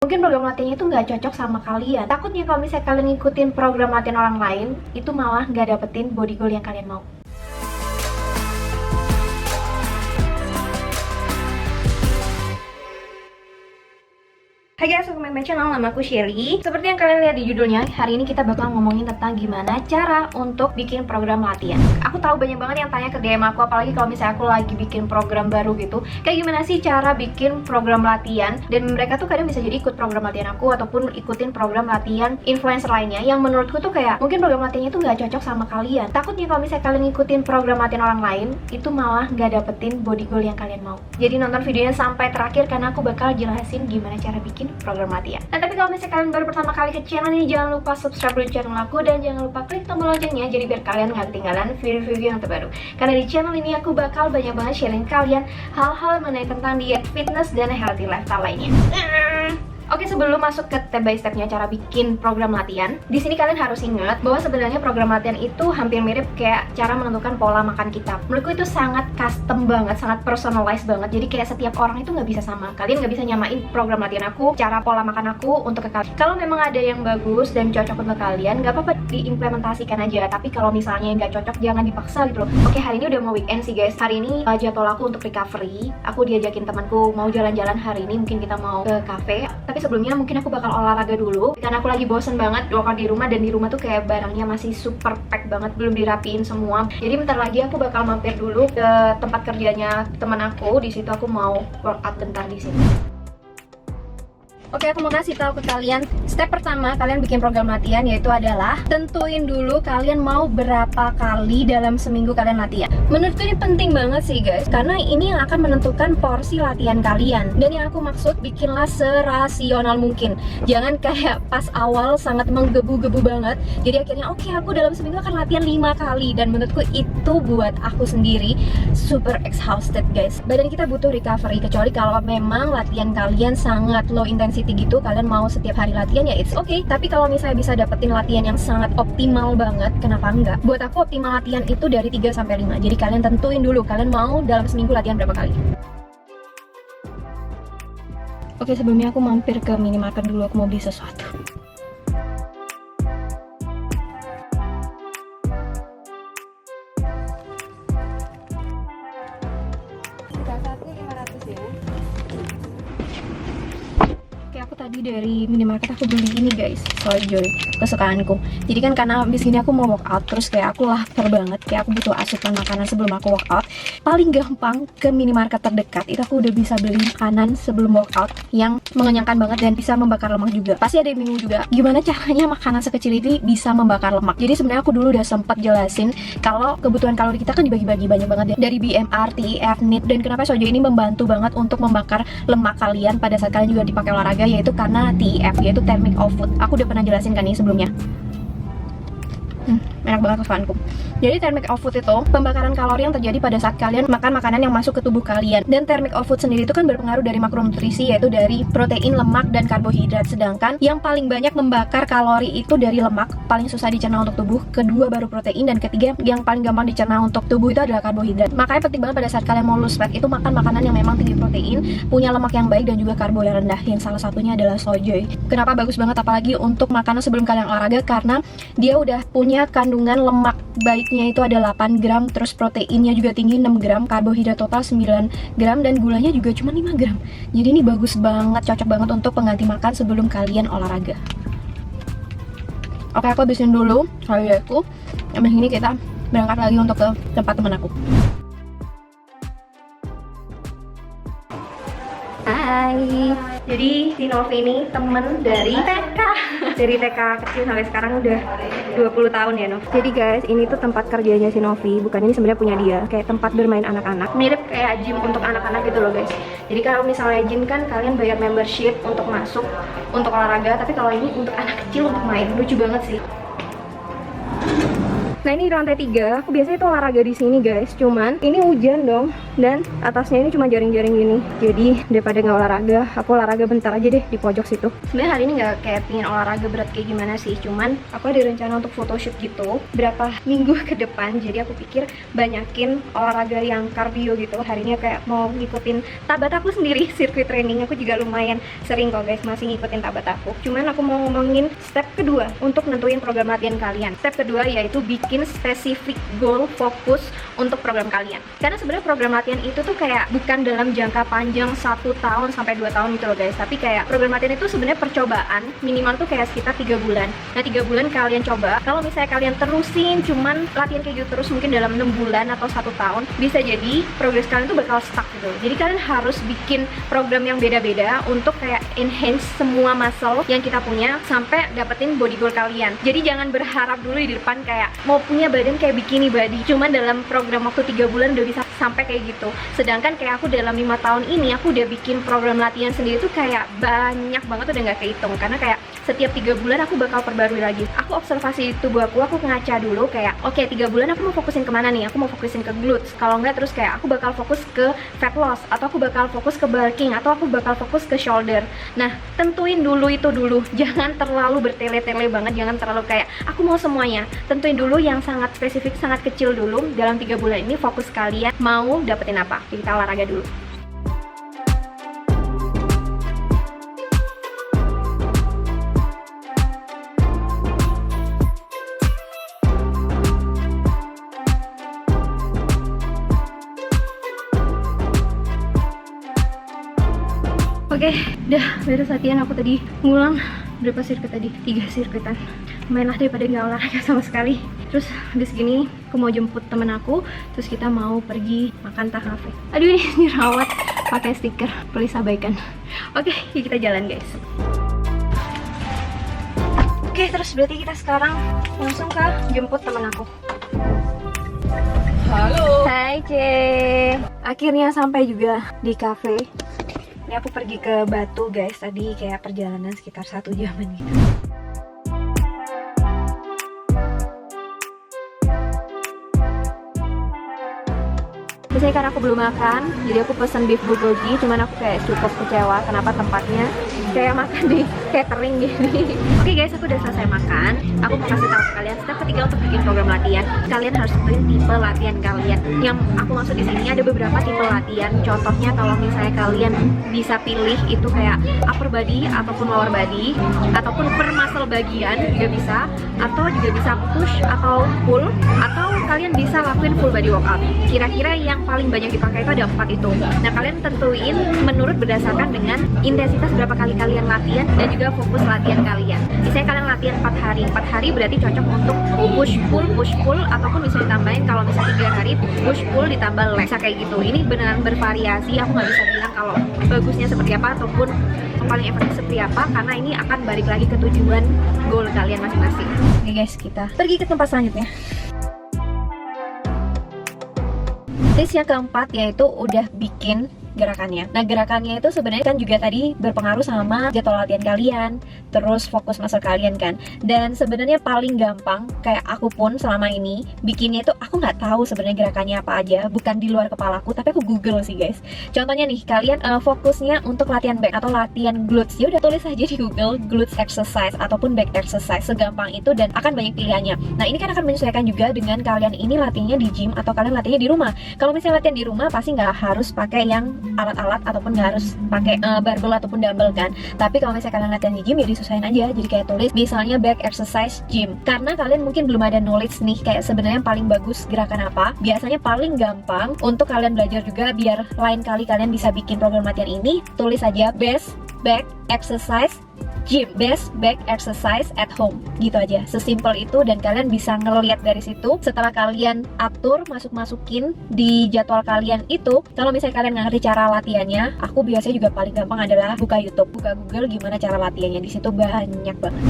mungkin program latihannya itu nggak cocok sama kalian. Takutnya kalau misalnya kalian ngikutin program latihan orang lain, itu malah nggak dapetin body goal yang kalian mau. Hai guys, welcome back to my channel, nama aku Shelly. Seperti yang kalian lihat di judulnya, hari ini kita bakal ngomongin tentang gimana cara untuk bikin program latihan. Aku tahu banyak banget yang tanya ke DM aku, apalagi kalau misalnya aku lagi bikin program baru gitu, kayak gimana sih cara bikin program latihan. Dan mereka tuh kadang bisa jadi ikut program latihan aku ataupun ikutin program latihan influencer lainnya, yang menurutku tuh kayak mungkin program latihannya tuh nggak cocok sama kalian. Takutnya kalau misalnya kalian ngikutin program latihan orang lain, itu malah nggak dapetin body goal yang kalian mau. Jadi nonton videonya sampai terakhir karena aku bakal jelasin gimana cara bikin program latihan. Nah, tapi kalau misalnya kalian baru pertama kali ke channel ini, jangan lupa subscribe dulu channel aku dan jangan lupa klik tombol loncengnya, jadi biar kalian nggak ketinggalan video-video yang terbaru. Karena di channel ini aku bakal banyak banget sharing kalian hal-hal mengenai tentang diet, fitness, dan healthy lifestyle lainnya. Oke, sebelum masuk ke step by stepnya cara bikin program latihan, di sini kalian harus ingat bahwa sebenarnya program latihan itu hampir mirip kayak cara menentukan pola makan kita. Menurutku itu sangat custom banget, sangat personalized banget. Jadi kayak setiap orang itu nggak bisa sama. Kalian nggak bisa nyamain program latihan aku, cara pola makan aku untuk ke kalian. Kalau memang ada yang bagus dan cocok untuk kalian, nggak apa-apa diimplementasikan aja. Tapi kalau misalnya nggak cocok, jangan dipaksa gitu loh. Oke, hari ini udah mau weekend sih guys. Hari ini jadwal aku untuk recovery. Aku diajakin temanku mau jalan-jalan hari ini. Mungkin kita mau ke cafe. Tapi sebelumnya mungkin aku bakal olahraga dulu karena aku lagi bosen banget workout di rumah, dan di rumah tuh kayak barangnya masih super pack banget, belum dirapiin semua. Jadi bentar lagi aku bakal mampir dulu ke tempat kerjanya teman aku. Di situ aku mau workout bentar di sini. Oke, aku mau kasih tahu ke kalian step pertama kalian bikin program latihan, yaitu adalah tentuin dulu kalian mau berapa kali dalam seminggu kalian latihan. Menurutku ini penting banget sih guys, karena ini yang akan menentukan porsi latihan kalian. Dan yang aku maksud, bikinlah serasional mungkin. Jangan kayak pas awal sangat menggebu-gebu banget, jadi akhirnya oke, aku dalam seminggu akan latihan 5 kali. Dan menurutku itu buat aku sendiri super exhausted guys. Badan kita butuh recovery, kecuali kalau memang latihan kalian sangat low intensity gitu, kalian mau setiap hari latihan, ya it's okay. Tapi kalau misalnya bisa dapetin latihan yang sangat optimal banget, kenapa enggak? Buat aku optimal latihan itu dari 3-5. Jadi kalian tentuin dulu kalian mau dalam seminggu latihan berapa kali. Oke, sebelumnya aku mampir ke minimarket dulu, aku mau beli sesuatu. Tadi dari minimarket aku beli ini guys, Sojoy, kesukaanku. Jadi kan karena abis ini aku mau workout, terus kayak aku lapar banget, kayak aku butuh asupan makanan sebelum aku workout. Paling gampang ke minimarket terdekat, itu aku udah bisa beli makanan sebelum workout yang mengenyangkan banget dan bisa membakar lemak juga. Pasti ada yang bingung juga, gimana caranya makanan sekecil ini bisa membakar lemak. Jadi sebenarnya aku dulu udah sempat jelasin kalau kebutuhan kalori kita kan dibagi-bagi banyak banget ya, dari BMR, TEF, NEAT, dan kenapa Sojoy ini membantu banget untuk membakar lemak kalian pada saat kalian juga dipakai olahraga, yaitu karena TEF, yaitu thermic of food. Aku udah pernah jelasin kan ini sebelumnya. Enak banget kesukaanku. Jadi thermic of food itu pembakaran kalori yang terjadi pada saat kalian makan makanan yang masuk ke tubuh kalian. Dan thermic of food sendiri itu kan berpengaruh dari makronutrisi, yaitu dari protein, lemak, dan karbohidrat. Sedangkan yang paling banyak membakar kalori itu dari lemak, paling susah dicerna untuk tubuh, kedua baru protein, dan ketiga yang paling gampang dicerna untuk tubuh itu adalah karbohidrat. Makanya penting banget pada saat kalian mau lose fat itu makan makanan yang memang tinggi protein, punya lemak yang baik, dan juga karbo yang rendah. Yang salah satunya adalah Sojoy. Kenapa bagus banget apalagi untuk makanan sebelum kalian olahraga? Karena dia udah punya kandungan lemak baiknya itu ada 8 gram, terus proteinnya juga tinggi 6 gram, karbohidrat total 9 gram, dan gulanya juga cuma 5 gram. Jadi ini bagus banget, cocok banget untuk pengganti makan sebelum kalian olahraga. Oke, aku habisin dulu olahraga. Habis ini kita berangkat lagi untuk ke tempat teman aku. Hai. Jadi si Novi ini temen dari TK. Dari TK kecil sampai sekarang udah 20 tahun ya Nov. Jadi guys, ini tuh tempat kerjanya si Novi. Bukan, ini sebenarnya punya dia. Kayak tempat bermain anak-anak. Mirip kayak gym untuk anak-anak gitu loh guys. Jadi kalau misalnya gym kan kalian bayar membership untuk masuk, untuk olahraga. Tapi kalau ini untuk anak kecil untuk main. Lucu banget sih. Nah ini di lantai 3, aku biasanya tuh olahraga di sini guys. Cuman ini hujan dong, dan atasnya ini cuma jaring-jaring gini. Jadi daripada nggak olahraga, aku olahraga bentar aja deh di pojok situ. Sebenarnya hari ini nggak kayak pingin olahraga berat kayak gimana sih. Cuman aku ada rencana untuk photoshoot gitu berapa minggu ke depan. Jadi aku pikir banyakin olahraga yang cardio gitu. Hari ini kayak mau ngikutin Tabata aku sendiri, sirkuit training. Aku juga lumayan sering kok guys masih ngikutin Tabata aku. Cuman aku mau ngomongin step kedua untuk nentuin program latihan kalian. Step kedua yaitu bikin spesifik goal fokus untuk program kalian. Karena sebenarnya program latihan itu tuh kayak bukan dalam jangka panjang 1 tahun sampai 2 tahun gitu loh guys. Tapi kayak program latihan itu sebenarnya percobaan, minimal tuh kayak sekitar 3 bulan. Nah 3 bulan kalian coba. Kalau misalnya kalian terusin cuman latihan kayak gitu terus mungkin dalam 6 bulan atau 1 tahun, bisa jadi progres kalian tuh bakal stuck gitu. Jadi kalian harus bikin program yang beda-beda untuk kayak enhance semua muscle yang kita punya sampai dapetin body goal kalian. Jadi jangan berharap dulu di depan kayak mau punya badan kayak bikini body, cuman dalam program waktu 3 bulan udah bisa sampai kayak gitu. Sedangkan kayak aku dalam 5 tahun ini aku udah bikin program latihan sendiri tuh kayak banyak banget, udah nggak kehitung. Karena kayak setiap 3 bulan aku bakal perbarui lagi. Aku observasi tubuh aku ngaca dulu kayak oke, 3 bulan aku mau fokusin kemana nih? Aku mau fokusin ke glutes. Kalau nggak terus kayak aku bakal fokus ke fat loss, atau aku bakal fokus ke bulking, atau aku bakal fokus ke shoulder. Nah tentuin dulu itu dulu. Jangan terlalu bertele-tele banget, jangan terlalu kayak aku mau semuanya. Tentuin dulu yang sangat spesifik, sangat kecil dulu. Dalam 3 bulan ini fokus kalian mau dapetin apa. Kita olahraga dulu. Oke, udah beres latihan. Aku tadi ngulang berapa sirkuit tadi? 3 sirkuitan. Lumayan lah daripada nggak olahraga sama sekali. Terus habis gini aku mau jemput temen aku, terus kita mau pergi makan takeaway. Aduh ini jerawat pakai stiker, please abaikan. Oke, yuk kita jalan guys. Oke, terus berarti kita sekarang langsung ke jemput temen aku. Halo. Hai C. Akhirnya sampai juga di cafe. Ini aku pergi ke Batu guys, tadi kayak perjalanan sekitar 1 jaman gitu. Biasanya karena aku belum makan, jadi aku pesen beef bulgogi, cuman aku kayak cukup kecewa kenapa tempatnya kayak makan di catering gini. Oke guys, aku udah selesai makan. Aku mau kasih tahu ke kalian step ketiga untuk bikin program latihan. Kalian harus tentuin tipe latihan kalian. Yang aku maksud di sini ada beberapa tipe latihan. Contohnya kalau misalnya kalian bisa pilih itu kayak upper body ataupun lower body, ataupun per muscle bagian juga bisa, atau juga bisa push atau pull, atau kalian bisa lakuin full body workout. Kira-kira yang paling banyak dipakai itu ada 4 itu. Nah kalian tentuin menurut berdasarkan dengan intensitas berapa kali kalian latihan dan juga fokus latihan kalian. Misalnya kalian latihan 4 hari, 4 hari berarti cocok untuk push pull, ataupun bisa ditambahin kalau misalnya 3 hari push pull ditambah leg, kayak gitu. Ini beneran bervariasi, aku nggak bisa bilang kalau bagusnya seperti apa ataupun paling efektif seperti apa, karena ini akan balik lagi ke tujuan goal kalian masing-masing. Oke guys, kita pergi ke tempat selanjutnya. Tips yang keempat yaitu udah bikin gerakannya. Nah gerakannya itu sebenarnya kan juga tadi berpengaruh sama jadwal latihan kalian, terus fokus muscle kalian kan. Dan sebenarnya paling gampang, kayak aku pun selama ini bikinnya itu aku nggak tahu sebenarnya gerakannya apa aja, bukan di luar kepalaku, tapi aku Google sih guys. Contohnya nih, kalian fokusnya untuk latihan back atau latihan glutes, ya udah tulis aja di Google glutes exercise ataupun back exercise, segampang itu dan akan banyak pilihannya. Nah ini kan akan menyesuaikan juga dengan kalian ini latihannya di gym atau kalian latihannya di rumah. Kalau misalnya latihan di rumah pasti nggak harus pakai yang alat-alat ataupun nggak harus pakai barbell ataupun dumbbell kan. Tapi kalau misalnya kalian latihan di gym ya disesuaikan aja. Jadi kayak tulis misalnya back exercise gym. Karena kalian mungkin belum ada knowledge nih kayak sebenarnya yang paling bagus gerakan apa. Biasanya paling gampang untuk kalian belajar juga biar lain kali kalian bisa bikin program latihan ini, tulis aja best back exercise gym, best back exercise at home, gitu aja, sesimpel itu. Dan kalian bisa ngeliat dari situ. Setelah kalian atur, masukin di jadwal kalian itu, kalau misalnya kalian nggak ngerti cara latihannya, aku biasanya juga paling gampang adalah buka YouTube, buka Google gimana cara latihannya. Di situ banyak banget.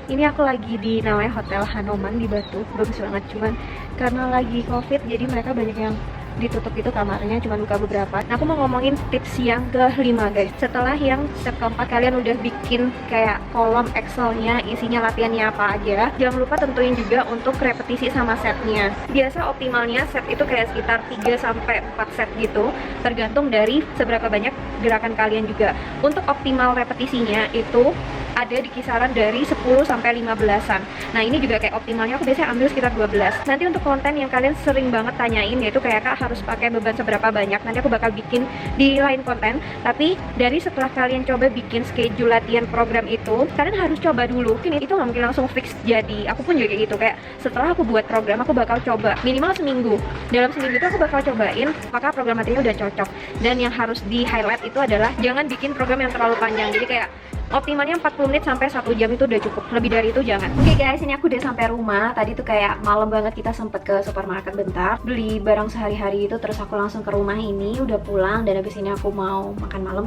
Ini aku lagi di namanya Hotel Hanoman di Batu, bagus banget. Cuman karena lagi COVID jadi mereka banyak yang ditutup itu kamarnya, cuma buka beberapa. Nah, aku mau ngomongin tips yang kelima guys. Setelah yang step keempat kalian udah bikin kayak kolom Excelnya isinya latihannya apa aja, jangan lupa tentuin juga untuk repetisi sama setnya. Biasa optimalnya set itu kayak sekitar 3-4 set gitu, tergantung dari seberapa banyak gerakan kalian juga. Untuk optimal repetisinya itu ada di kisaran dari 10-15an. Nah, ini juga kayak optimalnya aku biasanya ambil sekitar 12. Nanti untuk konten yang kalian sering banget tanyain, yaitu kayak Kak harus pakai beban seberapa banyak, nanti aku bakal bikin di lain konten. Tapi dari setelah kalian coba bikin schedule latihan program itu, kalian harus coba dulu. Mungkin itu nggak mungkin langsung fix jadi. Aku pun juga kayak gitu, kayak setelah aku buat program, aku bakal coba minimal seminggu. Dalam seminggu itu aku bakal cobain apakah program materinya udah cocok. Dan yang harus di highlight itu adalah jangan bikin program yang terlalu panjang. Jadi kayak optimalnya 40 menit sampai 1 jam itu udah cukup. Lebih dari itu jangan. Oke guys, ini aku udah sampai rumah. Tadi tuh kayak malam banget, kita sempet ke supermarket bentar, beli barang sehari-hari itu, terus aku langsung ke rumah ini, udah pulang, dan habis ini aku mau makan malam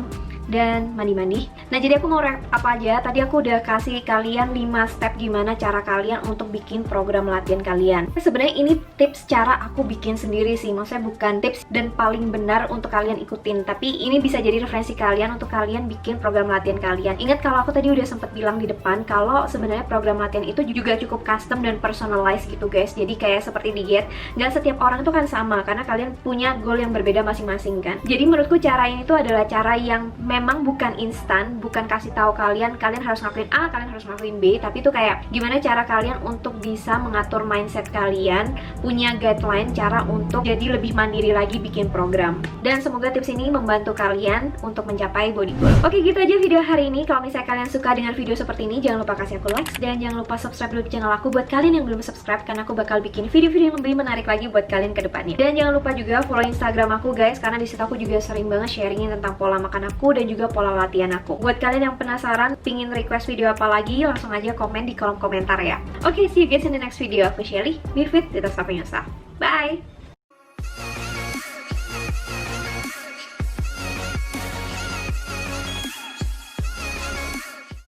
dan mandi-mandi. Nah, jadi aku mau apa aja. Tadi aku udah kasih kalian 5 step gimana cara kalian untuk bikin program latihan kalian. Sebenarnya ini tips cara aku bikin sendiri sih. Maksudnya bukan tips dan paling benar untuk kalian ikutin, tapi ini bisa jadi referensi kalian untuk kalian bikin program latihan kalian. Ingat kalau aku tadi udah sempet bilang di depan kalau sebenarnya program latihan itu juga cukup custom dan personalized gitu guys. Jadi kayak seperti diet, nggak setiap orang tuh kan sama, karena kalian punya goal yang berbeda masing-masing kan. Jadi menurutku cara ini tuh adalah cara yang memang bukan instan, bukan kasih tahu kalian harus ngelakuin A, kalian harus ngelakuin B, tapi itu kayak gimana cara kalian untuk bisa mengatur mindset kalian, punya guideline cara untuk jadi lebih mandiri lagi bikin program. Dan semoga tips ini membantu kalian untuk mencapai body goal. Oke, gitu aja video hari ini. Kalau misalnya kalian suka dengan video seperti ini, jangan lupa kasih aku like, dan jangan lupa subscribe dulu channel aku buat kalian yang belum subscribe, karena aku bakal bikin video-video yang lebih menarik lagi buat kalian ke depannya. Dan jangan lupa juga follow Instagram aku guys, karena disitu aku juga sering banget sharingin tentang pola makan aku dan juga pola latihan aku. Buat kalian yang penasaran pingin request video apa lagi, langsung aja komen di kolom komentar ya. Oke, see you guys in the next video. Aku Shelly, be fit, di atas apa yang sah. Bye!